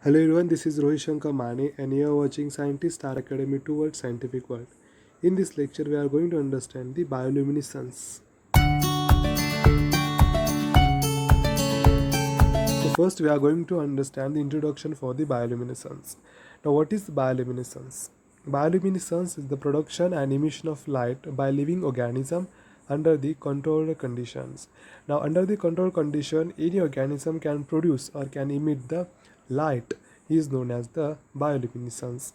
Hello everyone, this is Rohit Shankar Mane and you are watching Scientist Star Academy towards Scientific World. In this lecture, we are going to understand the bioluminescence. So first, we are going to understand the introduction for the bioluminescence. Now, what is bioluminescence? Bioluminescence is the production and emission of light by living organism under the controlled conditions. Now, under the controlled condition, any organism can produce or can emit the light is known as the bioluminescence.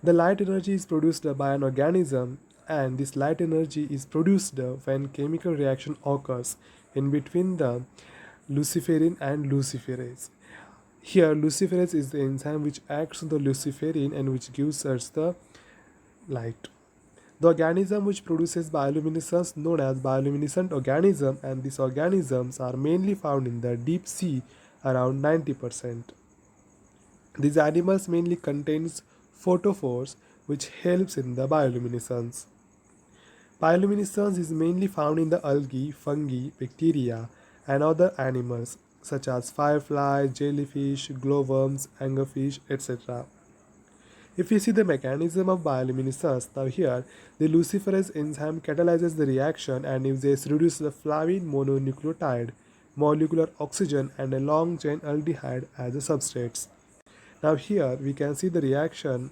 The light energy is produced by an organism, and this light energy is produced when chemical reaction occurs in between the luciferin and luciferase. Here, luciferase is the enzyme which acts on the luciferin and which gives us the light. The organism which produces bioluminescence known as bioluminescent organism, and these organisms are mainly found in the deep sea around 90%. These animals mainly contains photophores which helps in the bioluminescence. Bioluminescence is mainly found in the algae, fungi, bacteria and other animals such as fireflies, jellyfish, glowworms, anglerfish, etc. If we see the mechanism of bioluminescence, now here the luciferase enzyme catalyzes the reaction and uses reduce the flavin mononucleotide, molecular oxygen and a long chain aldehyde as the substrates. Now here we can see the reaction.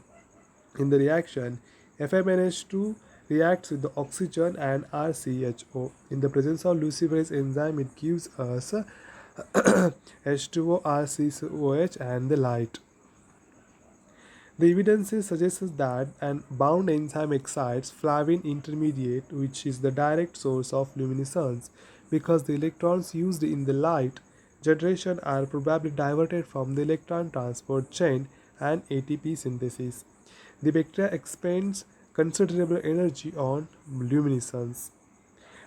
In the reaction, FMNH2 reacts with the oxygen and RCHO. In the presence of luciferase enzyme, it gives us H2O, RCOH and the light. The evidence suggests that an bound enzyme excites flavin intermediate, which is the direct source of luminescence, because the electrons used in the light generation are probably diverted from the electron transport chain and ATP synthesis. The bacteria expends considerable energy on luminescence.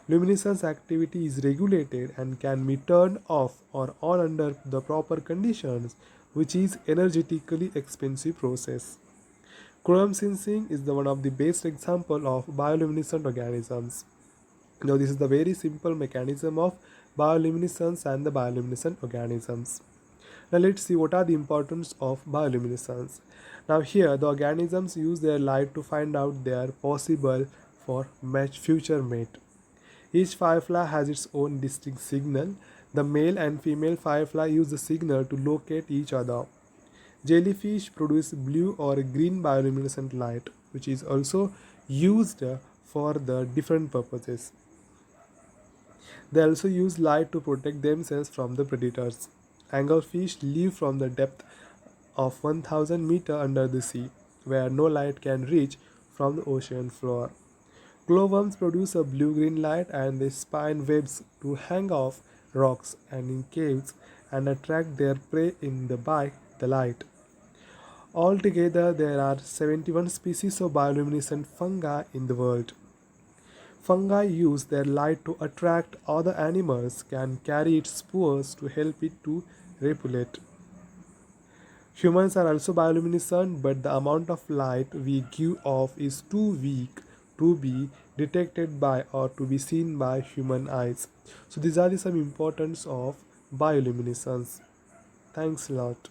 Luminescence activity is regulated and can be turned off or on under the proper conditions, which is energetically expensive process. Chrome sensing is the one of the best example of bioluminescent organisms. Now this is the very simple mechanism of bioluminescence and the bioluminescent organisms. Now let's see what are the importance of bioluminescence. Now here the organisms use their light to find out their possible for match future mate. Each firefly has its own distinct signal. The male and female firefly use the signal to locate each other. Jellyfish produce blue or green bioluminescent light, which is also used for the different purposes. They also use light to protect themselves from the predators. Anglerfish live from the depth of 1000 meter under the sea, where no light can reach from the ocean floor. Glowworms produce a blue-green light and they spin webs to hang off rocks and in caves and attract their prey in the by the light. Altogether, there are 71 species of bioluminescent fungi in the world. Fungi use their light to attract other animals, can carry its spores to help it to repellent. Humans are also bioluminescent, but the amount of light we give off is too weak to be detected by or to be seen by human eyes. So these are some importance of bioluminescence. Thanks a lot.